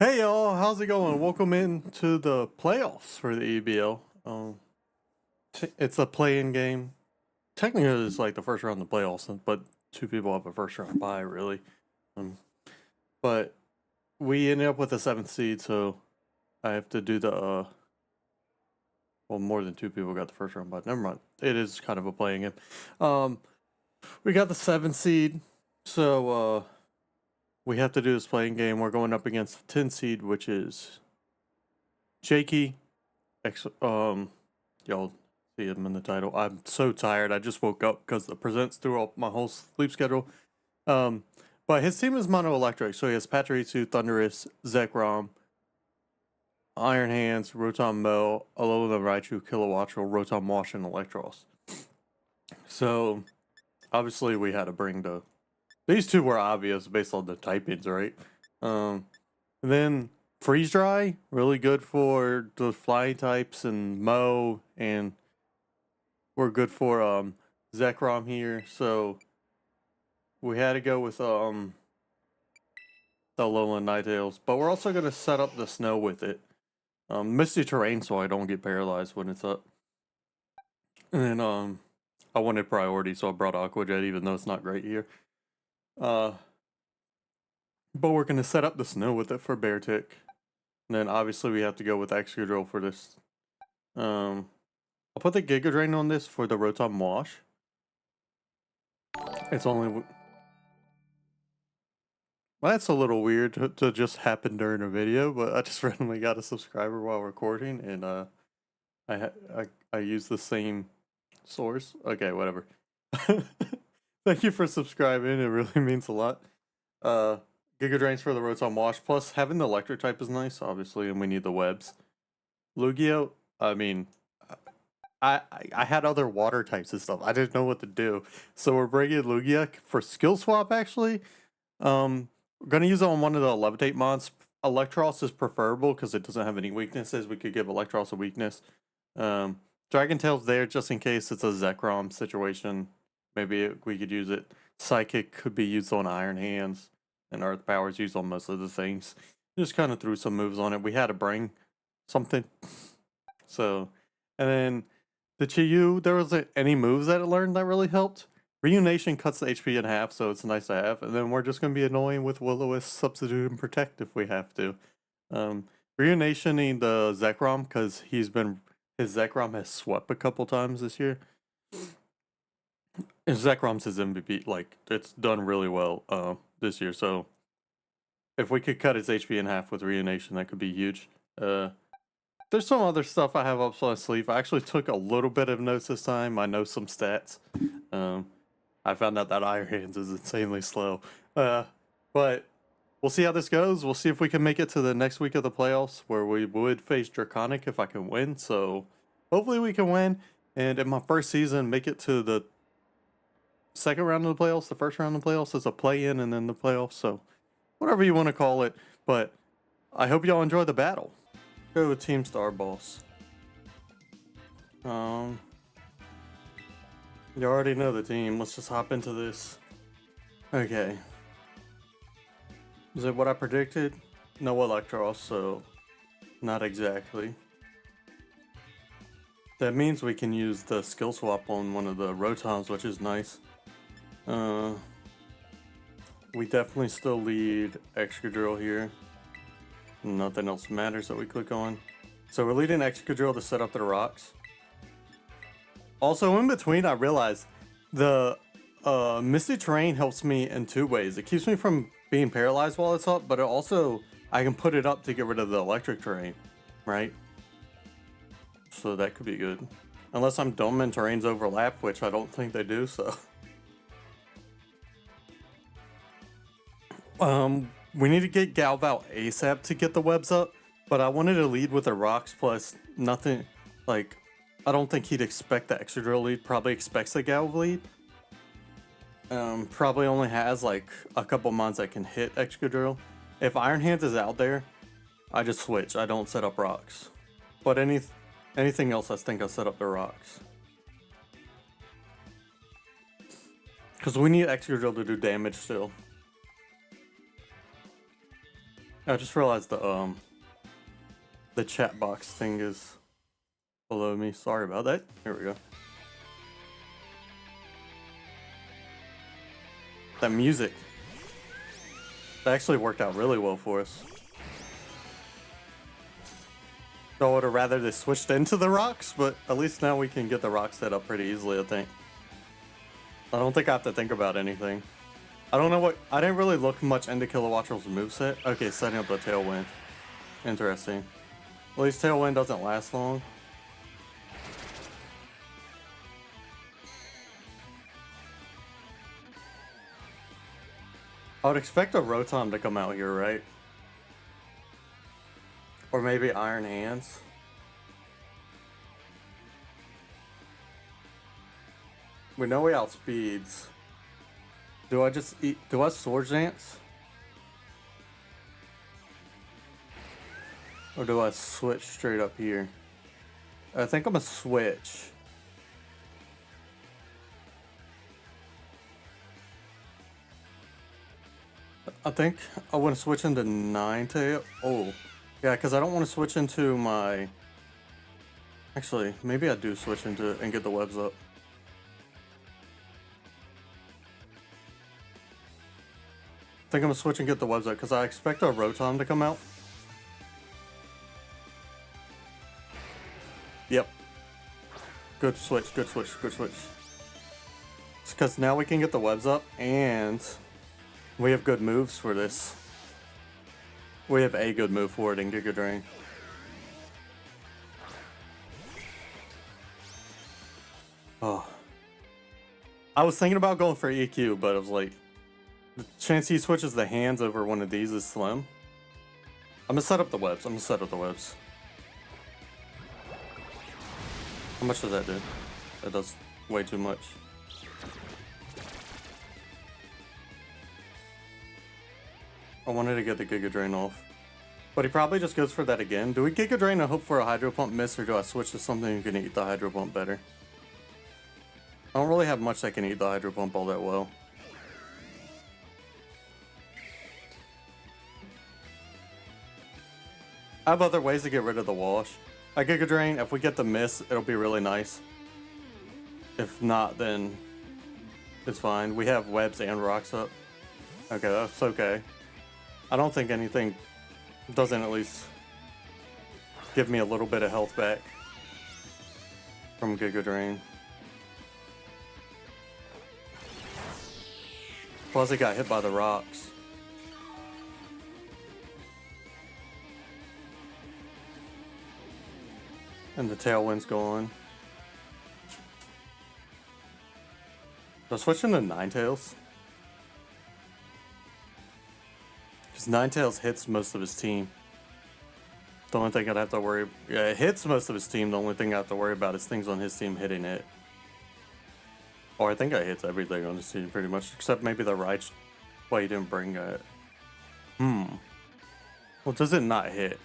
Hey y'all, how's it going? Welcome into the playoffs for the EBL. It's a play-in game. Technically, it's like the first round of the playoffs, but two people have a first round bye, really. Um, but we ended up with the seventh seed, so I have to do the. Well, more than two people got the first round bye. Never mind. It is kind of a playing game. We got the seventh seed, so we have to do this playing game. We're going up against the 10 seed, which is Jakey. Y'all see him in the title. I'm so tired. I just woke up because the presents threw up my whole sleep schedule. But his team is mono electric, so he has Pachirisu, Thunderous, Zekrom, Iron Hands, Rotom Mo, Alola Raichu, Kilowattrel, Rotom Wash, and Electros. So obviously we had to bring these two were obvious based on the typings, right? Then Freeze Dry, really good for the flying types, and Mo, and we're good for Zekrom here. So we had to go with the Alolan Ninetales, but we're also gonna set up the snow with it. Misty terrain, so I don't get paralyzed when it's up. And then I wanted priority, so I brought Aqua Jet, even though it's not great here. But we're gonna set up the snow with it for Beartic. And then obviously we have to go with Excadrill for this. I'll put the Giga Drain on this for the Rotom Wash. It's only. Well, that's a little weird to just happen during a video, but I just randomly got a subscriber while recording, and I use the same source. Okay, whatever. Thank you for subscribing. It really means a lot. Giga Drains for the Rotom Wash. Plus, having the electric type is nice, obviously, and we need the webs. Lugia, I mean, I had other water types and stuff. I didn't know what to do, so we're bringing Lugia for skill swap. Actually, we're gonna use it on one of the Levitate mods. Electros is preferable because it doesn't have any weaknesses. We could give Electros a weakness. Dragon Tail's there just in case it's a Zekrom situation. Maybe we could use it. Psychic could be used on Iron Hands, and Earth Power is used on most of the things. Just kind of threw some moves on it. We had to bring something. So, and then the Chiyu, there wasn't any moves that it learned that really helped. Reunation cuts the HP in half, so it's nice to have. And then we're just going to be annoying with Will-O-Wisp, Substitute, and Protect if we have to. Reunitioning the Zekrom, because his Zekrom has swept a couple times this year. And Zekrom's his MVP. Like, it's done really well this year. So, if we could cut its HP in half with Reunation, that could be huge. There's some other stuff I have up my sleeve. I actually took a little bit of notes this time. I know some stats. I found out that Iron Hands is insanely slow. But we'll see how this goes. We'll see if we can make it to the next week of the playoffs, where we would face Draconic if I can win. So hopefully we can win. And in my first season, make it to the second round of the playoffs, the first round of the playoffs. It's a play-in and then the playoffs. So whatever you want to call it. But I hope y'all enjoy the battle. Go with Team Star Boss. You already know the team. Let's just hop into this. Okay. Is it what I predicted? No Electros, so not exactly. That means we can use the skill swap on one of the Rotoms, which is nice. We definitely still lead Excadrill here. Nothing else matters that we click on. So we're leading Excadrill to set up the rocks. Also, in between, I realized the Misty Terrain helps me in two ways. It keeps me from being paralyzed while it's up, but it also, I can put it up to get rid of the electric terrain, right? So that could be good. Unless I'm dumb and terrains overlap, which I don't think they do, so. We need to get Galval ASAP to get the webs up, but I wanted to lead with the rocks plus nothing, like, I don't think he'd expect the Excadrill lead, probably expects the Galv lead. Probably only has like a couple mons that can hit Excadrill. If Iron Hands is out there, I just switch, I don't set up rocks. But anything else, I think I'll set up the rocks. Because we need Excadrill to do damage still. I just realized the chat box thing is below me. Sorry about that. Here we go. That music. That actually worked out really well for us. I would have rather they switched into the rocks, but at least now we can get the rock set up pretty easily, I think. I don't think I have to think about anything. I don't know what... I didn't really look much into Kilowattrel's moveset. Okay, setting up the Tailwind. Interesting. At least Tailwind doesn't last long. I would expect a Rotom to come out here, right? Or maybe Iron Hands. We know he outspeeds. Do I just eat... Do I Swords Dance? Or do I switch straight up here? I think I'm gonna switch. I think I want to switch into Ninetale. Oh, yeah, because I don't want to switch into my... Actually, maybe I do switch into it and get the webs up. I think I'm gonna switch and get the webs up because I expect a Rotom to come out. Yep. Good switch, good switch, good switch. It's because now we can get the webs up and we have good moves for this. We have a good move for it in Giga Drain. Oh. I was thinking about going for EQ, but I was like, the chance he switches the hands over one of these is slim. I'm gonna set up the webs. I'm gonna set up the webs. How much does that do? That does way too much. I wanted to get the Giga Drain off. But he probably just goes for that again. Do we Giga Drain and hope for a Hydro Pump miss, or do I switch to something who can eat the Hydro Pump better? I don't really have much that can eat the Hydro Pump all that well. I have other ways to get rid of the wash. I Giga Drain, if we get the miss, it'll be really nice. If not, then it's fine. We have webs and rocks up. Okay, that's okay. I don't think anything doesn't at least give me a little bit of health back from Giga Drain. Plus, he got hit by the rocks. And the Tailwind's gone. So switch into Ninetales. Because Ninetales hits most of his team. The only thing I'd have to worry... Yeah, it hits most of his team. The only thing I have to worry about is things on his team hitting it. Or I think it hits everything on his team pretty much. Except maybe the right... Well, he didn't bring it. Well, does it not hit?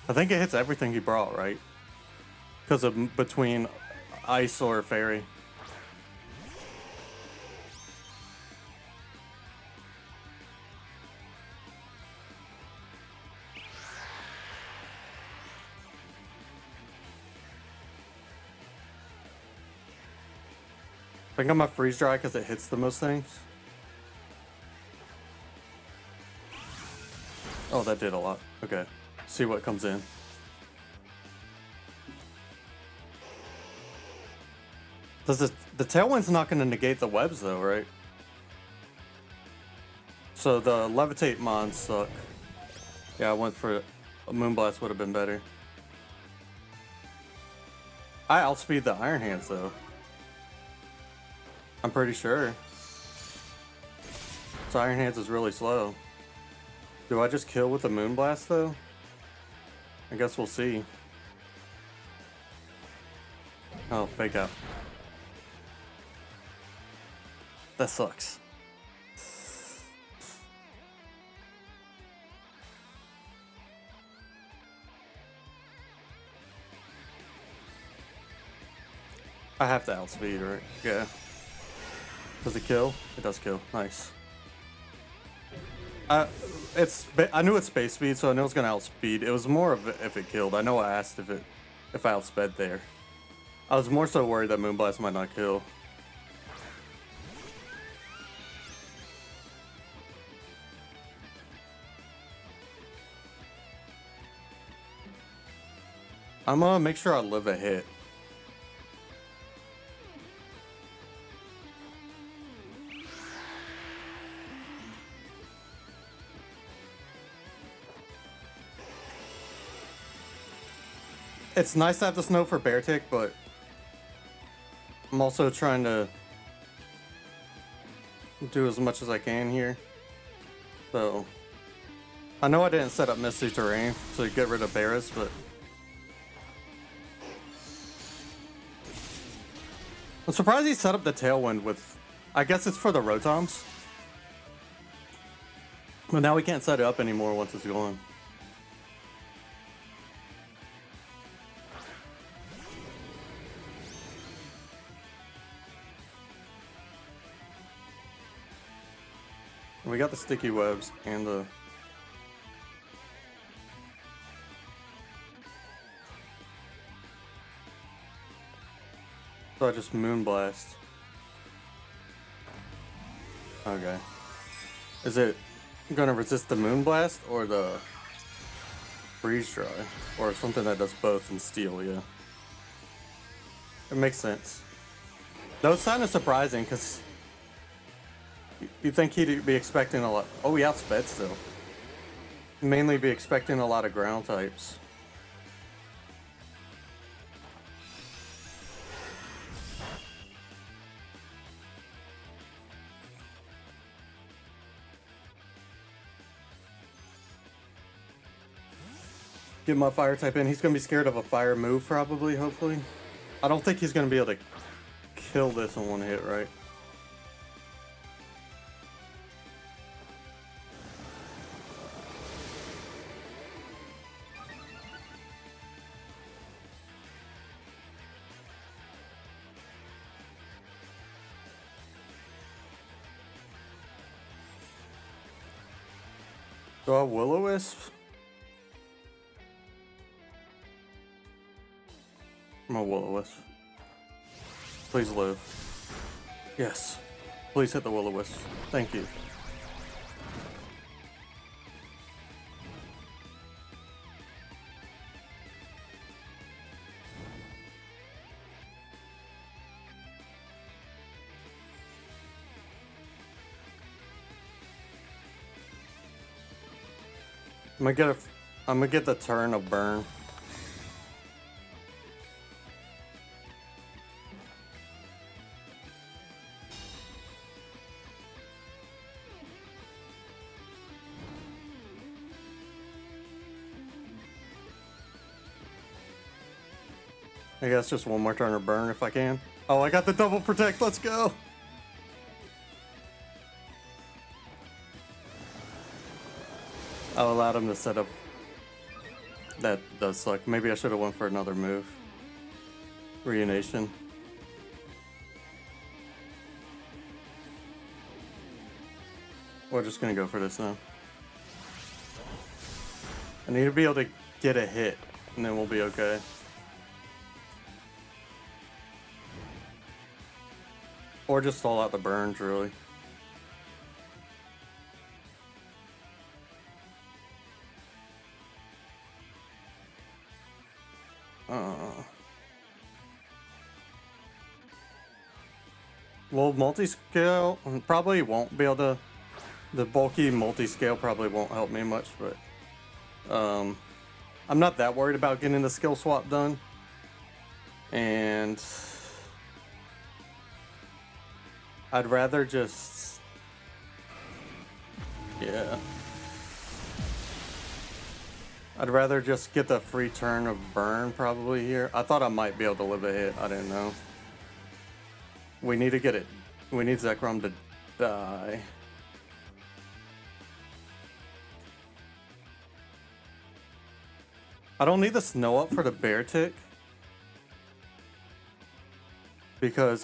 I think it hits everything he brought, right? Because of between Ice or Fairy. I think I'm gonna freeze dry because it hits the most things. Oh, that did a lot. Okay. See what comes in. Does the Tailwind's not going to negate the webs though, right? So the Levitate Mons suck. Yeah, I went for a Moonblast would have been better. I outspeed the Iron Hands though. I'm pretty sure. So Iron Hands is really slow. Do I just kill with the Moonblast though? I guess we'll see. Oh, fake out. That sucks. I have to outspeed, right? Yeah. Does it kill? It does kill. Nice. I knew it's space speed, so I know it's gonna outspeed. It was more of if it killed. I know I asked if I outsped there. I was more so worried that Moonblast might not kill. I'm gonna make sure I live a hit. It's nice to have the snow for Bear Tick, but I'm also trying to do as much as I can here. So I know I didn't set up Misty Terrain to get rid of Barris, but I'm surprised he set up the Tailwind with, I guess it's for the Rotoms. But now we can't set it up anymore once it's gone. We got the sticky webs and the... So I just Moonblast. Okay. Is it gonna resist the Moonblast or the Freeze Dry? Or something that does both in Steel, yeah. It makes sense. That was kind of surprising because you think he'd be expecting a lot. Oh, he outsped still. Mainly be expecting a lot of ground types. Get my fire type in. He's gonna be scared of a fire move probably, hopefully. I don't think he's gonna be able to kill this in one hit, right? Do I Will-O-Wisp? I'm a Will-O-Wisp. Please live. Yes. Please hit the Will-O-Wisp. Thank you. I'm gonna get the turn of burn. I guess just one more turn of burn if I can. Oh, I got the double protect. Let's go. I allowed him to set up. That does suck. Maybe I should have went for another move. Reunation. We're just gonna go for this now. I need to be able to get a hit, and then we'll be okay. Or just stall out the burns, really. Well, multi-scale probably won't be able to. The bulky multi-scale probably won't help me much, but I'm not that worried about getting the skill swap done. And I'd rather just, yeah. I'd rather just get the free turn of burn probably here. I thought I might be able to live a hit. I didn't know. We need to get it. We need Zekrom to die. I don't need the snow up for the bear tick. Because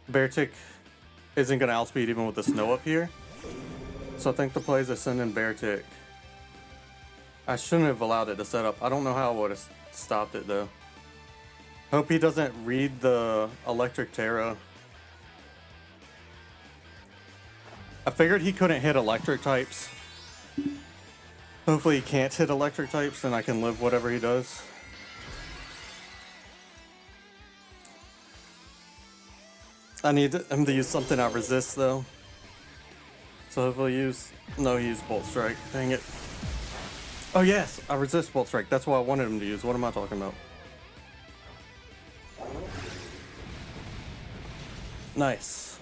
bear tick isn't gonna outspeed even with the snow up here. So I think the play is to send in Bear Tick. I shouldn't have allowed it to set up. I don't know how I would have stopped it though. Hope he doesn't read the Electric Terra. I figured he couldn't hit electric types. Hopefully he can't hit electric types and I can live whatever he does. I need him to use something I resist though. So hopefully use... No, he used Bolt Strike. Dang it. Oh yes, I resist Bolt Strike. That's what I wanted him to use. What am I talking about? Nice.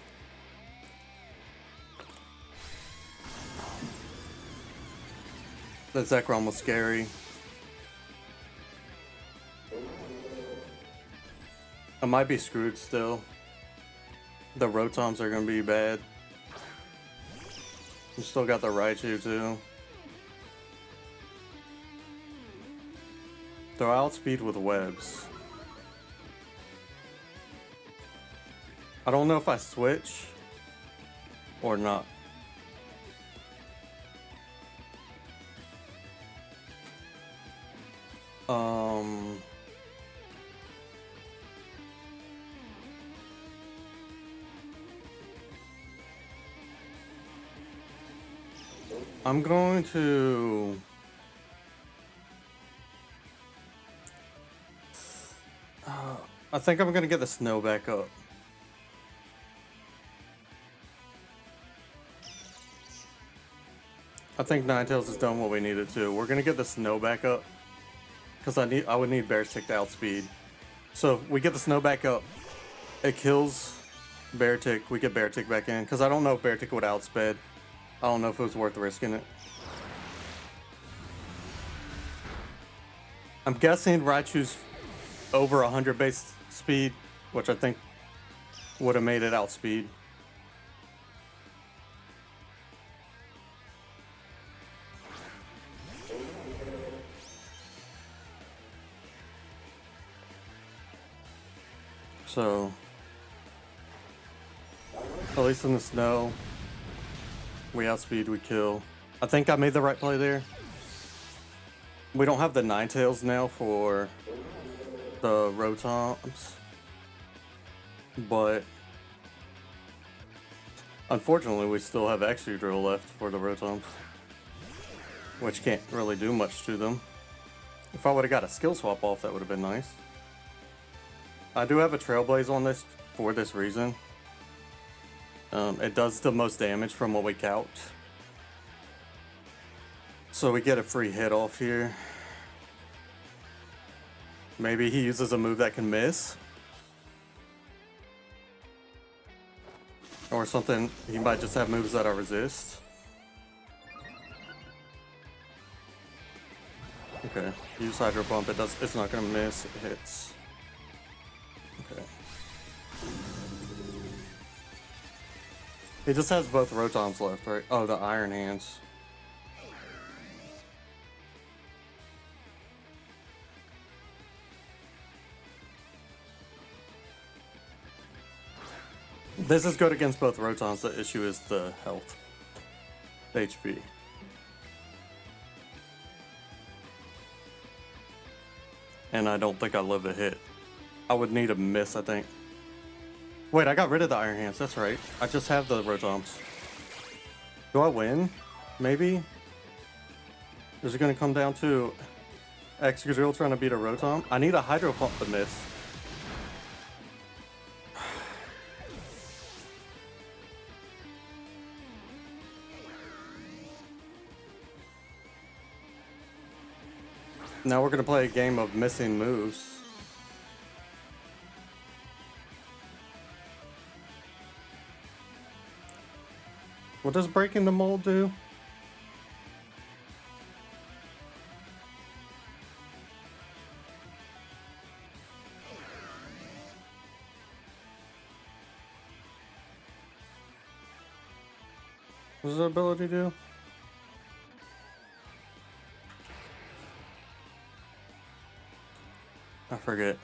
That Zekrom was scary. I might be screwed still. The Rotoms are gonna be bad. You still got the Raichu too. They're outspeed with webs. I don't know if I switch or not. I'm going to... I think I'm gonna get the snow back up. I think Ninetales has done what we needed to. We're gonna get the snow back up. Because I would need Bear Tick to outspeed. So if we get the snow back up, it kills Bear Tick, we get Bear Tick back in. Because I don't know if Bear Tick would outsped. I don't know if it was worth risking it. I'm guessing Raichu's over 100 base speed, which I think would have made it outspeed. So, at least in the snow, we outspeed, we kill. I think I made the right play there. We don't have the Ninetales now for the Rotoms, but unfortunately we still have Excadrill left for the Rotoms, which can't really do much to them. If I would have got a skill swap off, that would have been nice. I do have a Trailblaze on this for this reason. It does the most damage from what we count. So we get a free hit off here. Maybe he uses a move that can miss. Or something, he might just have moves that I resist. Okay, use Hydro Pump, it's not gonna miss, it hits. Okay. He just has both Rotoms left, right? Oh, the Iron Hands. This is good against both Rotoms. The issue is the health. The HP. And I don't think I live a hit. I would need a miss, I think. Wait, I got rid of the Iron Hands. That's right. I just have the Rotoms. Do I win? Maybe? Is it going to come down to Excadrill trying to beat a Rotom? I need a Hydro Pump to miss. Now we're going to play a game of missing moves. What does breaking the mold do? What does the ability do? I forget.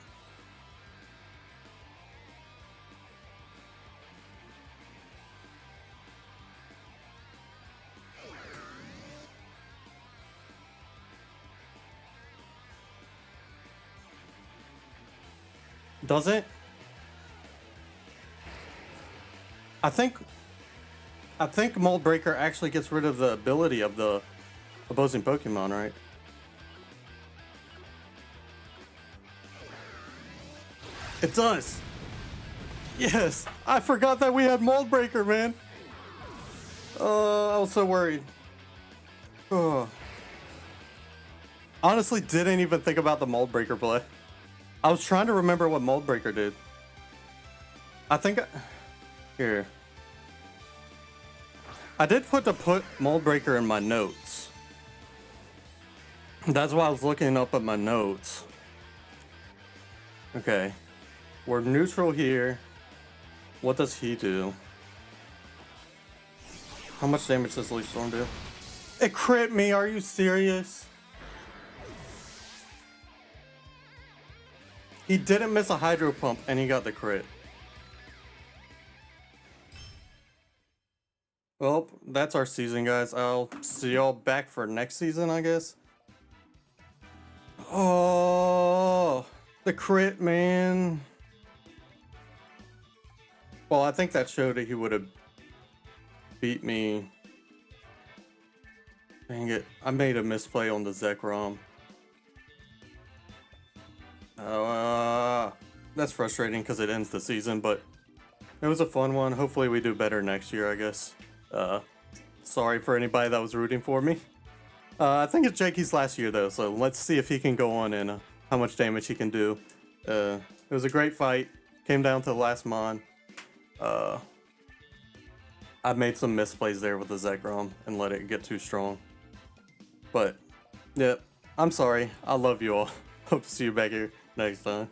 Does it? I think Mold Breaker actually gets rid of the ability of the opposing Pokemon, right? It does. Yes, I forgot that we had Mold Breaker, man. I was so worried. Oh. Honestly, didn't even think about the Mold Breaker play. I was trying to remember what Mold Breaker did. I think here. I did put Mold Breaker in my notes. That's why I was looking up at my notes. Okay. We're neutral here. What does he do? How much damage does Leaf Storm do? It crit me, are you serious? He didn't miss a Hydro Pump and he got the crit. Well, that's our season, guys. I'll see y'all back for next season, I guess. Oh, the crit, man. Well, I think that showed that he would have beat me. Dang it. I made a misplay on the Zekrom. That's frustrating because it ends the season, but it was a fun one. Hopefully we do better next year, I guess. Sorry for anybody that was rooting for me. I think it's Jakey's last year, though, so let's see if he can go on and how much damage he can do. It was a great fight. Came down to the last Mon. I made some misplays there with the Zekrom and let it get too strong. But, yeah, I'm sorry. I love you all. Hope to see you back here next time.